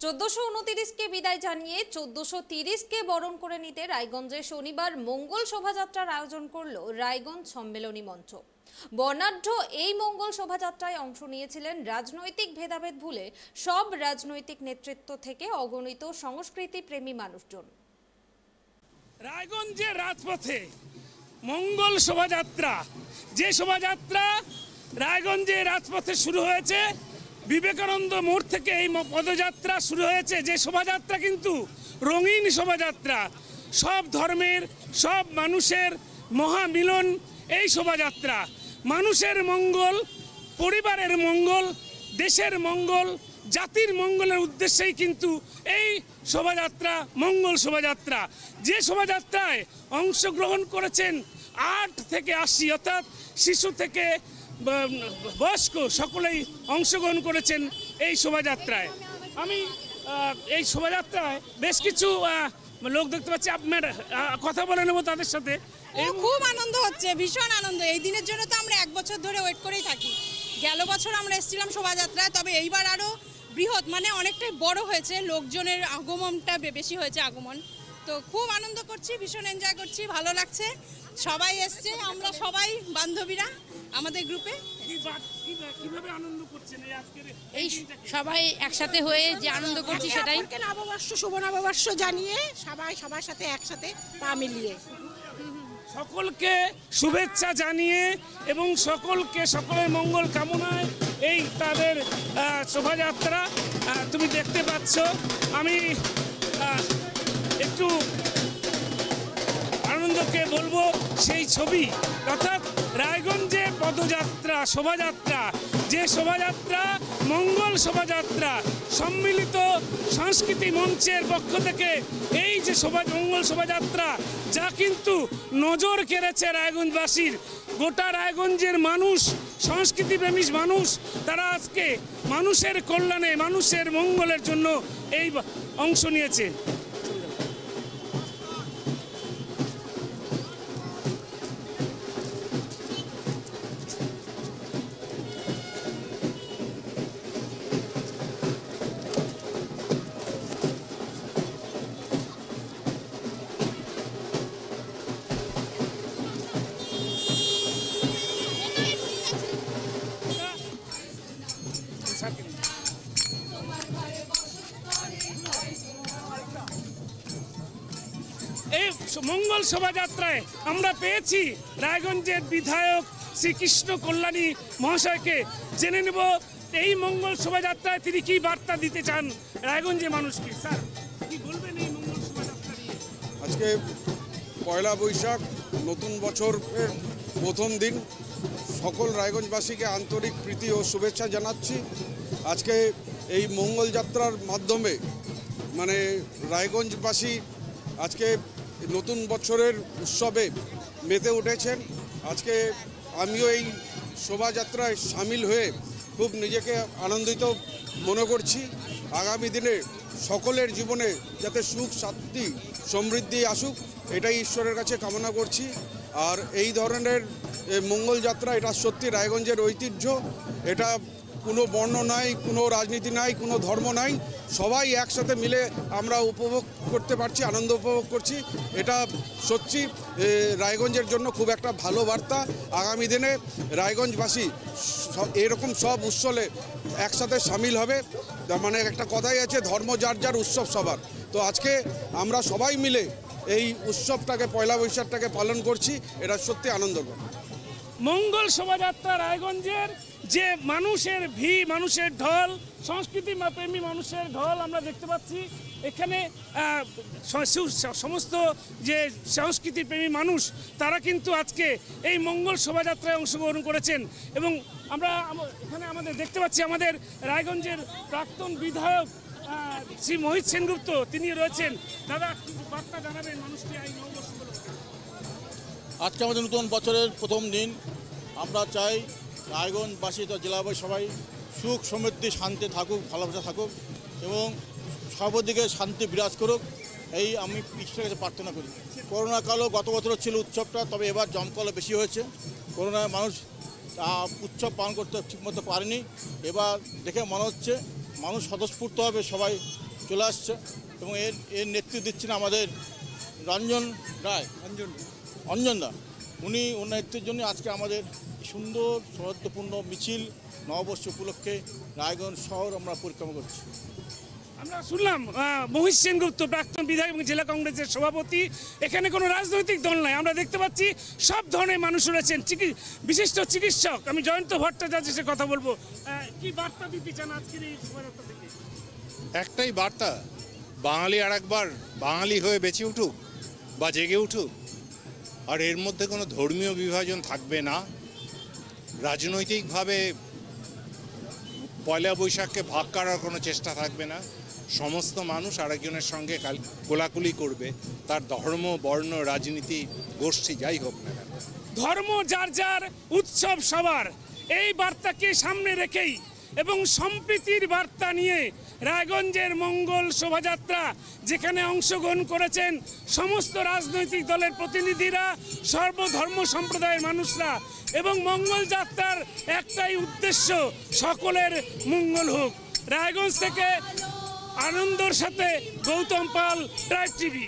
1429 কে বিদায় জানিয়ে 1430 কে বরণ করে নিতে রায়গঞ্জে শনিবার মঙ্গল শোভাযাত্রার আয়োজন করলো রায়গঞ্জ সম্মেলনী মঞ্চ। বর্ণাঢ্য এই মঙ্গল শোভাযাত্রায় অংশ নিয়েছিলেন রাজনৈতিক ভেদাভেদ ভুলে সব রাজনৈতিক নেতৃত্ব থেকে অগণিত সংস্কৃতি প্রেমী মানুষজন। রায়গঞ্জের রাজপথে মঙ্গল শোভাযাত্রা, যে শোভাযাত্রা রায়গঞ্জের রাজপথে শুরু হয়েছে, বিবেকানন্দ মোড় থেকে এই পদযাত্রা শুরু হয়েছে, যে শোভাযাত্রা কিন্তু রঙিন শোভাযাত্রা, সব ধর্মের সব মানুষের মহামিলন। এই শোভাযাত্রা মানুষের মঙ্গল, পরিবারের মঙ্গল, দেশের মঙ্গল, জাতির মঙ্গলের উদ্দেশ্যেই কিন্তু এই শোভাযাত্রা মঙ্গল শোভাযাত্রা। যে শোভাযাত্রায় অংশগ্রহণ করেছেন 8 থেকে 80, অর্থাৎ শিশু থেকে বয়স্ক সকলেই অংশগ্রহণ করেছেন এই শোভাযাত্রায়। আমি এই শোভাযাত্রায় বেশ কিছু লোক দেখতে পাচ্ছি, আপনার কথা বলে নেব তাদের সাথে। খুব আনন্দ হচ্ছে, ভীষণ আনন্দ। এই দিনের জন্য তো আমরা 1 বছর ধরে ওয়েট করেই থাকি। গেল বছর আমরা এসেছিলাম শোভাযাত্রায়, তবে এইবার আরও বৃহৎ, মানে অনেকটাই বড় হয়েছে, লোকজনের আগমনটা বেশি হয়েছে আগমন। তো খুব আনন্দ করছি, ভীষণ এনজয় করছি, ভালো লাগছে। সবাই এসছে, আমরা সবাই বান্ধবীরা আমাদের গ্রুপে। কিভাবে আনন্দ করছেন এই সবাই একসাথে হয়ে যে আনন্দ করছি সেটাই। নববর্ষ, শুভ নববর্ষ জানিয়ে সবাই সবার সাথে একসাথে পা মিলিয়ে সকলকে শুভেচ্ছা জানিয়ে এবং সকলের মঙ্গল কামনায় এই তাদের শোভাযাত্রা তুমি দেখতে পাচ্ছ। আমি একটু আনন্দকে বলবো সেই ছবি, অর্থাৎ রায়গঞ্জের পদযাত্রা শোভাযাত্রা, যে শোভাযাত্রা মঙ্গল শোভাযাত্রা, সম্মিলিত সংস্কৃতি মঞ্চের পক্ষ থেকে এই যে মঙ্গল শোভাযাত্রা, যা কিন্তু নজর কেড়েছে রায়গঞ্জবাসীর। গোটা রায়গঞ্জের মানুষ, সংস্কৃতিপ্রেমী মানুষ, তারা আজকে মানুষের কল্যাণে, মানুষের মঙ্গলের জন্য এই অংশ নিয়েছে। এই মঙ্গল শোভাযাত্রায় আমরা পেয়েছি রায়গঞ্জের বিধায়ক শ্রীকৃষ্ণ কল্যাণী মহাশয়কে। জেনে নেব এই মঙ্গল শোভাযাত্রায় তিনি কি বার্তা দিতে চান রায়গঞ্জের মানুষকে। স্যার, কি বলবেন এই মঙ্গল শোভাযাত্রা নিয়ে? আজকে পয়লা বৈশাখ, নতুন বছরের প্রথম দিন। সকল রায়গঞ্জবাসীকে আন্তরিক প্রীতি ও শুভেচ্ছা জানাচ্ছি। আজকে এই মঙ্গল যাত্রার মাধ্যমে মানে রায়গঞ্জবাসী আজকে নতুন বছরের উৎসবে মেতে উঠেছেন। আজকে আমিও এই শোভাযাত্রায় সামিল হয়ে খুব নিজেকে আনন্দিত মনে করছি। আগামী দিনে সকলের জীবনে যাতে সুখ শান্তি সমৃদ্ধি আসুক, এটাই ঈশ্বরের কাছে কামনা করছি। আর এই ধরনের মঙ্গল যাত্রা, এটা সত্যি রায়গঞ্জের ঐতিহ্য। এটা কোনো বর্ণ নাই, কোনো রাজনীতি নাই, কোনো ধর্ম নাই, সবাই একসাথে মিলে আমরা উপভোগ করতে পারছি, আনন্দ উপভোগ করছি। এটা সত্যি রায়গঞ্জের জন্য খুব একটা ভালো বার্তা। আগামী দিনে রায়গঞ্জবাসী এরকম সব উৎসবে একসাথে সামিল হবে। মানে একটা কথাই আছে, ধর্ম যার যার, উৎসব সবার। তো আজকে আমরা সবাই মিলে এই উৎসবটাকে, পয়লা বৈশাখটাকে পালন করছি। এটা সত্যি আনন্দকর। মঙ্গল শোভাযাত্রা রায়গঞ্জের যে মানুষের ভিড়, মানুষের ঢল, সংস্কৃতি প্রেমী মানুষের ঢল আমরা দেখতে পাচ্ছি। এখানে সমস্ত যে সংস্কৃতি প্রেমী মানুষ, তারা কিন্তু আজকে এই মঙ্গল শোভাযাত্রায় অংশগ্রহণ করেছেন। এবং আমরা এখানে আমাদের দেখতে পাচ্ছি আমাদের রায়গঞ্জের প্রাক্তন বিধায়ক শ্রী মোহিত সেনগুপ্ত, তিনি রয়েছেন। দাদা, বার্তা জানাবেন মানুষকে এই নববর্ষ উপলক্ষে? আজকে আমাদের নতুন বছরের প্রথম দিন। আমরা চাই রায়গঞ্জবাসী, জেলাবাসী সবাই সুখ সমৃদ্ধি শান্তি থাকুক, ভালোবাসা থাকুক এবং সর্বদিকে শান্তি বিরাজ করুক, এই আমি ঈশ্বরের কাছে প্রার্থনা করি। করোনা কালও গত বছর ছিল উৎসবটা, তবে এবার জমকালো বেশি হয়েছে। করোনায় মানুষ উৎসব পালন করতে ঠিকমতো পারেনি। এবার দেখে মনে হচ্ছে মানুষ স্বতঃস্ফূর্তভাবে সবাই চলে আসছে এবং এর নেতৃত্ব দিচ্ছেন আমাদের রঞ্জন রায় অঞ্জনদা। উনি ওনার নেতৃত্বের জন্য আজকে আমাদের সুন্দর সৌহার্দ্যপূর্ণ মিছিল নববর্ষ উপলক্ষে রায়গঞ্জ শহর আমরা পরিক্রমা করছি। আমরা শুনলাম মহিষ সেনগুপ্ত প্রাক্তন বিধায়ক এবং জেলা কংগ্রেসের সভাপতি। এখানে কোনো রাজনৈতিক দল নাই, আমরা দেখতে পাচ্ছি সব ধরনের মানুষ রয়েছেন। বিশিষ্ট চিকিৎসক আমি জয়ন্ত ভট্টাচার্যের সাথে কথা বলবো। কি বার্তা দিতে চান আজকের এই শোভাযাত্রা থেকে? একটাই বার্তা, বাঙালি আরেকবার বাঙালি হয়ে বেঁচে উঠুক বা জেগে উঠুক। আর এর মধ্যে কোনো ধর্মীয় বিভাজন থাকবে না, রাজনৈতিকভাবে পয়লা বৈশাখকে ভাগ করার কোনো চেষ্টা থাকবে না। সমস্ত মানুষ আরেকজনের সঙ্গে কোলাকুলি করবে, তার ধর্ম বর্ণ রাজনীতি গোষ্ঠী যাই হোক না কেন। ধর্ম যার যার, উৎসব সবার, এই বার্তাকে সামনে রেখেই এবং সম্প্রীতির বার্তা নিয়ে রায়গঞ্জের মঙ্গল শোভাযাত্রা, যেখানে অংশগ্রহণ করেছেন সমস্ত রাজনৈতিক দলের প্রতিনিধিরা, সর্বধর্ম সম্প্রদায়ের মানুষরা, এবং মঙ্গল যাত্রার একটাই উদ্দেশ্য, সকলের মঙ্গল হোক। রায়গঞ্জ থেকে আনন্দর সাথে গৌতম পাল, ট্রাইব টিভি।